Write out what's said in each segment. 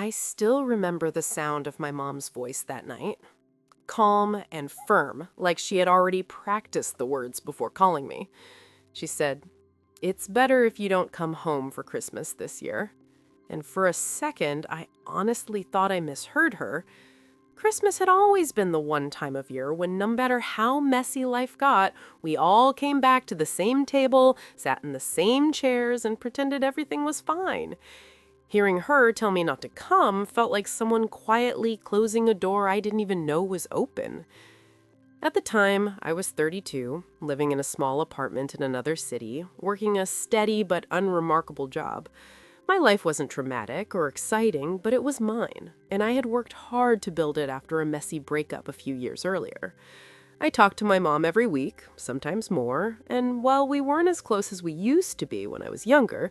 I still remember the sound of my mom's voice that night. Calm and firm, like she had already practiced the words before calling me. She said, "It's better if you don't come home for Christmas this year." And for a second, I honestly thought I misheard her. Christmas had always been the one time of year when, no matter how messy life got, we all came back to the same table, sat in the same chairs, and pretended everything was fine. Hearing her tell me not to come felt like someone quietly closing a door I didn't even know was open. At the time, I was 32, living in a small apartment in another city, working a steady but unremarkable job. My life wasn't traumatic or exciting, but it was mine, and I had worked hard to build it after a messy breakup a few years earlier. I talked to my mom every week, sometimes more, and while we weren't as close as we used to be when I was younger,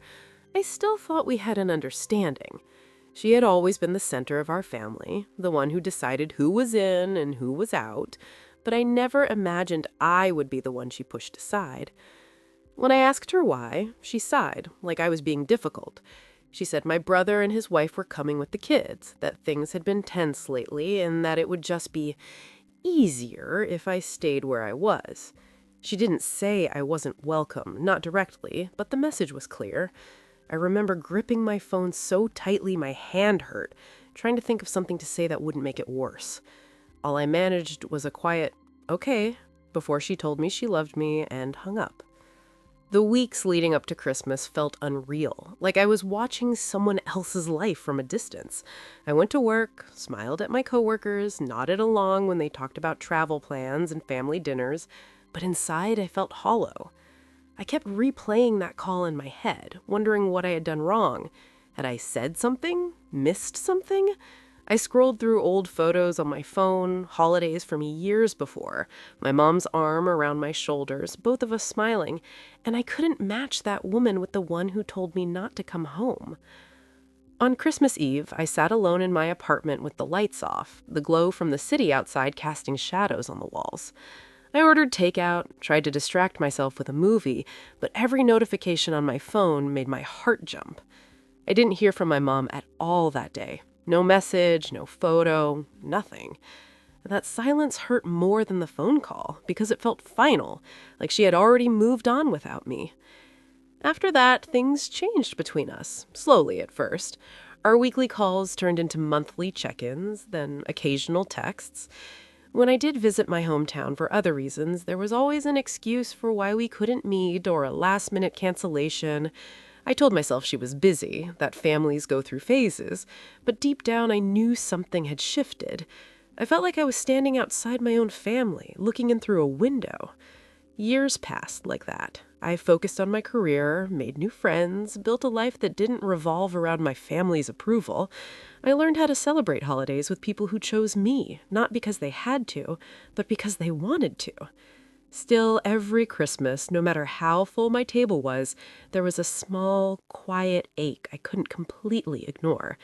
I still thought we had an understanding. She had always been the center of our family, the one who decided who was in and who was out, but I never imagined I would be the one she pushed aside. When I asked her why, she sighed, like I was being difficult. She said my brother and his wife were coming with the kids, that things had been tense lately, and that it would just be easier if I stayed where I was. She didn't say I wasn't welcome, not directly, but the message was clear. I remember gripping my phone so tightly my hand hurt, trying to think of something to say that wouldn't make it worse. All I managed was a quiet, "okay," before she told me she loved me and hung up. The weeks leading up to Christmas felt unreal, like I was watching someone else's life from a distance. I went to work, smiled at my coworkers, nodded along when they talked about travel plans and family dinners, but inside I felt hollow. I kept replaying that call in my head, wondering what I had done wrong. Had I said something? Missed something? I scrolled through old photos on my phone, holidays from years before, my mom's arm around my shoulders, both of us smiling, and I couldn't match that woman with the one who told me not to come home. On Christmas Eve, I sat alone in my apartment with the lights off, the glow from the city outside casting shadows on the walls. I ordered takeout, tried to distract myself with a movie, but every notification on my phone made my heart jump. I didn't hear from my mom at all that day. No message, no photo, nothing. That silence hurt more than the phone call because it felt final, like she had already moved on without me. After that, things changed between us, slowly at first. Our weekly calls turned into monthly check-ins, then occasional texts. When I did visit my hometown for other reasons, there was always an excuse for why we couldn't meet or a last-minute cancellation. I told myself she was busy, that families go through phases, but deep down I knew something had shifted. I felt like I was standing outside my own family, looking in through a window. Years passed like that. I focused on my career, made new friends, built a life that didn't revolve around my family's approval. I learned how to celebrate holidays with people who chose me, not because they had to, but because they wanted to. Still, every Christmas, no matter how full my table was, there was a small, quiet ache I couldn't completely ignore.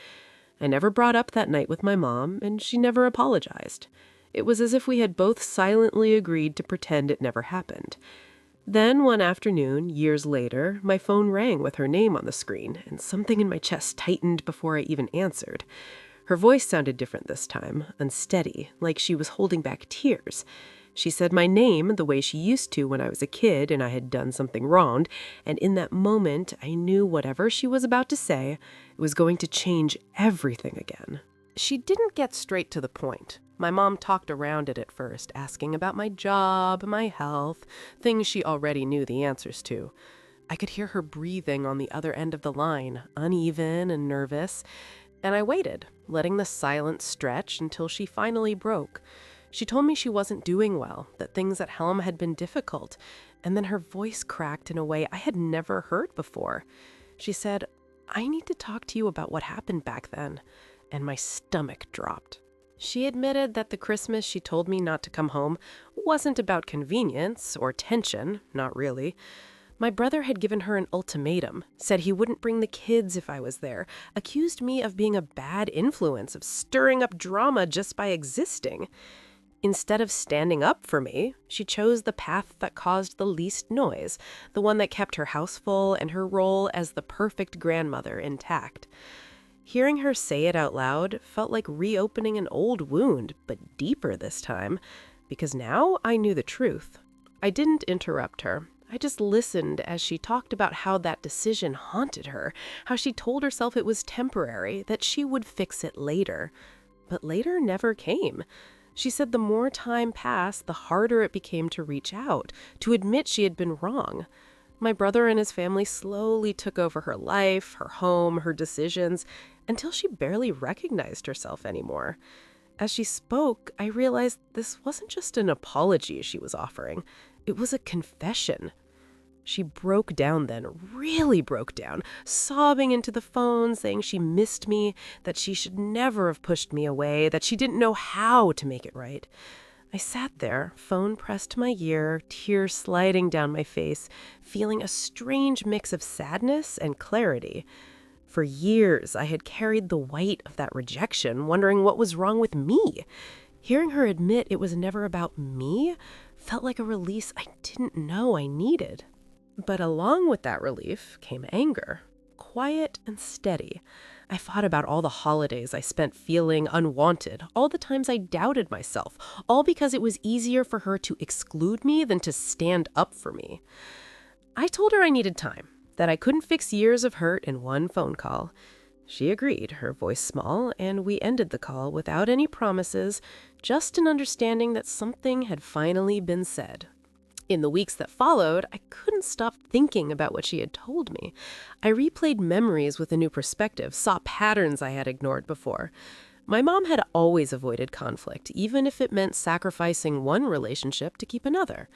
I never brought up that night with my mom, and she never apologized. It was as if we had both silently agreed to pretend it never happened. Then, one afternoon, years later, my phone rang with her name on the screen, and something in my chest tightened before I even answered. Her voice sounded different this time, unsteady, like she was holding back tears. She said my name the way she used to when I was a kid and I had done something wrong, and in that moment, I knew whatever she was about to say, it was going to change everything again. She didn't get straight to the point. My mom talked around it at first, asking about my job, my health, things she already knew the answers to. I could hear her breathing on the other end of the line, uneven and nervous, and I waited, letting the silence stretch until she finally broke. She told me she wasn't doing well, that things at home had been difficult, and then her voice cracked in a way I had never heard before. She said, "I need to talk to you about what happened back then," and my stomach dropped. She admitted that the Christmas she told me not to come home wasn't about convenience or tension, not really. My brother had given her an ultimatum, said he wouldn't bring the kids if I was there, accused me of being a bad influence, of stirring up drama just by existing. Instead of standing up for me, she chose the path that caused the least noise, the one that kept her house full and her role as the perfect grandmother intact. Hearing her say it out loud felt like reopening an old wound, but deeper this time, because now I knew the truth. I didn't interrupt her. I just listened as she talked about how that decision haunted her, how she told herself it was temporary, that she would fix it later. But later never came. She said the more time passed, the harder it became to reach out, to admit she had been wrong. My brother and his family slowly took over her life, her home, her decisions, until she barely recognized herself anymore. As she spoke, I realized this wasn't just an apology she was offering. It was a confession. She broke down then, really broke down, sobbing into the phone, saying she missed me, that she should never have pushed me away, that she didn't know how to make it right. I sat there, phone pressed to my ear, tears sliding down my face, feeling a strange mix of sadness and clarity. For years, I had carried the weight of that rejection, wondering what was wrong with me. Hearing her admit it was never about me felt like a release I didn't know I needed. But along with that relief came anger, quiet and steady. I thought about all the holidays I spent feeling unwanted, all the times I doubted myself, all because it was easier for her to exclude me than to stand up for me. I told her I needed time, that I couldn't fix years of hurt in one phone call. She agreed, her voice small, and we ended the call without any promises, just an understanding that something had finally been said. In the weeks that followed, I couldn't stop thinking about what she had told me. I replayed memories with a new perspective, saw patterns I had ignored before. My mom had always avoided conflict, even if it meant sacrificing one relationship to keep another.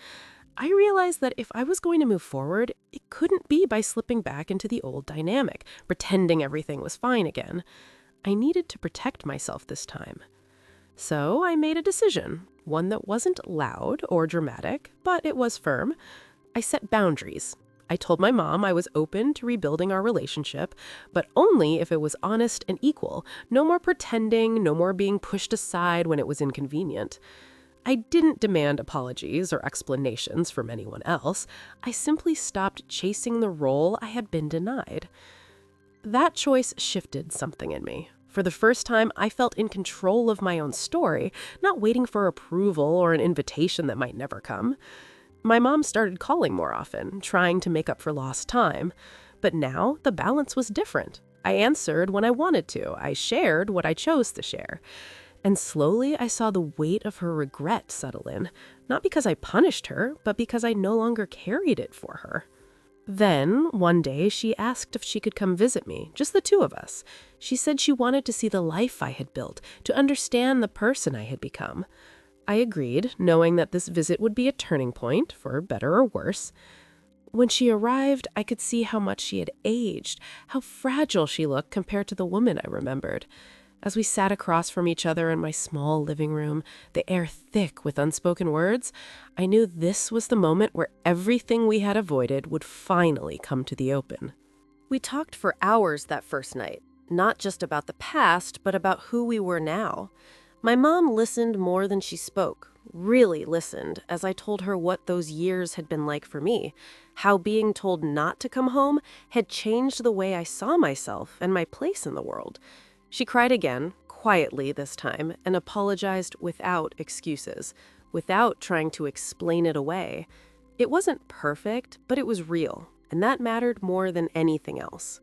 I realized that if I was going to move forward, it couldn't be by slipping back into the old dynamic, pretending everything was fine again. I needed to protect myself this time. So I made a decision, one that wasn't loud or dramatic, but it was firm. I set boundaries. I told my mom I was open to rebuilding our relationship, but only if it was honest and equal. No more pretending, no more being pushed aside when it was inconvenient. I didn't demand apologies or explanations from anyone else. I simply stopped chasing the role I had been denied. That choice shifted something in me. For the first time, I felt in control of my own story, not waiting for approval or an invitation that might never come. My mom started calling more often, trying to make up for lost time. But now, the balance was different. I answered when I wanted to. I shared what I chose to share. And slowly, I saw the weight of her regret settle in, not because I punished her, but because I no longer carried it for her. Then, one day, she asked if she could come visit me, just the two of us. She said she wanted to see the life I had built, to understand the person I had become. I agreed, knowing that this visit would be a turning point, for better or worse. When she arrived, I could see how much she had aged, how fragile she looked compared to the woman I remembered. As we sat across from each other in my small living room, the air thick with unspoken words, I knew this was the moment where everything we had avoided would finally come to the open. We talked for hours that first night, not just about the past, but about who we were now. My mom listened more than she spoke, really listened, as I told her what those years had been like for me, how being told not to come home had changed the way I saw myself and my place in the world. She cried again, quietly this time, and apologized without excuses, without trying to explain it away. It wasn't perfect, but it was real, and that mattered more than anything else.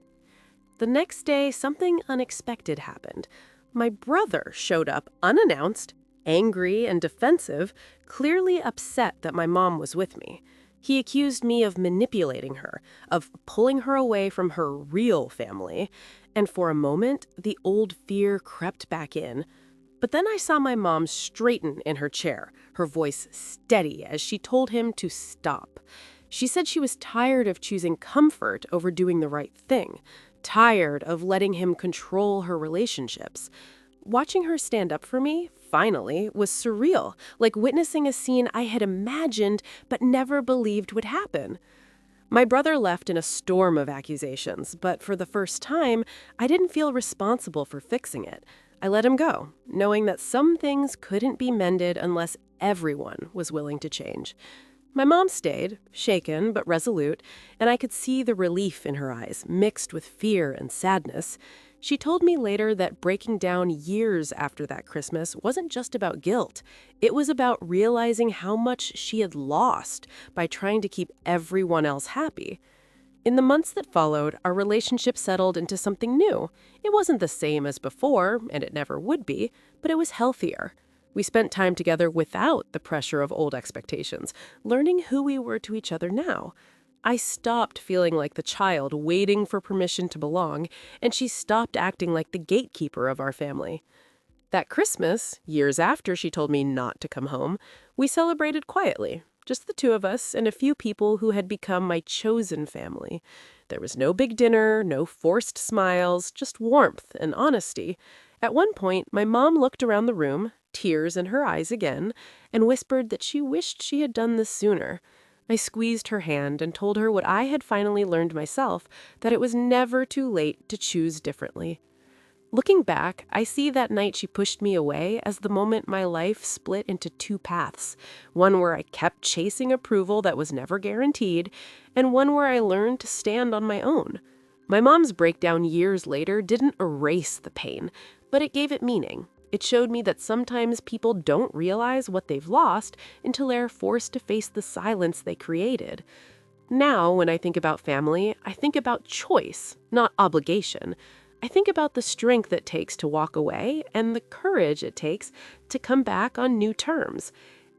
The next day, something unexpected happened. My brother showed up unannounced, angry and defensive, clearly upset that my mom was with me. He accused me of manipulating her, of pulling her away from her real family, and for a moment, the old fear crept back in. But then I saw my mom straighten in her chair, her voice steady as she told him to stop. She said she was tired of choosing comfort over doing the right thing, tired of letting him control her relationships. Watching her stand up for me, finally, was surreal, like witnessing a scene I had imagined but never believed would happen. My brother left in a storm of accusations, but for the first time, I didn't feel responsible for fixing it. I let him go, knowing that some things couldn't be mended unless everyone was willing to change. My mom stayed, shaken but resolute, and I could see the relief in her eyes, mixed with fear and sadness. She told me later that breaking down years after that Christmas wasn't just about guilt. It was about realizing how much she had lost by trying to keep everyone else happy. In the months that followed, our relationship settled into something new. It wasn't the same as before, and it never would be, but it was healthier. We spent time together without the pressure of old expectations, learning who we were to each other now. I stopped feeling like the child waiting for permission to belong, and she stopped acting like the gatekeeper of our family. That Christmas, years after she told me not to come home, we celebrated quietly, just the two of us and a few people who had become my chosen family. There was no big dinner, no forced smiles, just warmth and honesty. At one point, my mom looked around the room, tears in her eyes again, and whispered that she wished she had done this sooner. I squeezed her hand and told her what I had finally learned myself, that it was never too late to choose differently. Looking back, I see that night she pushed me away as the moment my life split into two paths, one where I kept chasing approval that was never guaranteed, and one where I learned to stand on my own. My mom's breakdown years later didn't erase the pain, but it gave it meaning. It showed me that sometimes people don't realize what they've lost until they're forced to face the silence they created. Now, when I think about family, I think about choice, not obligation. I think about the strength it takes to walk away and the courage it takes to come back on new terms.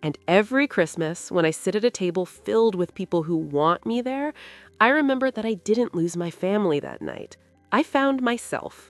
And every Christmas, when I sit at a table filled with people who want me there, I remember that I didn't lose my family that night. I found myself.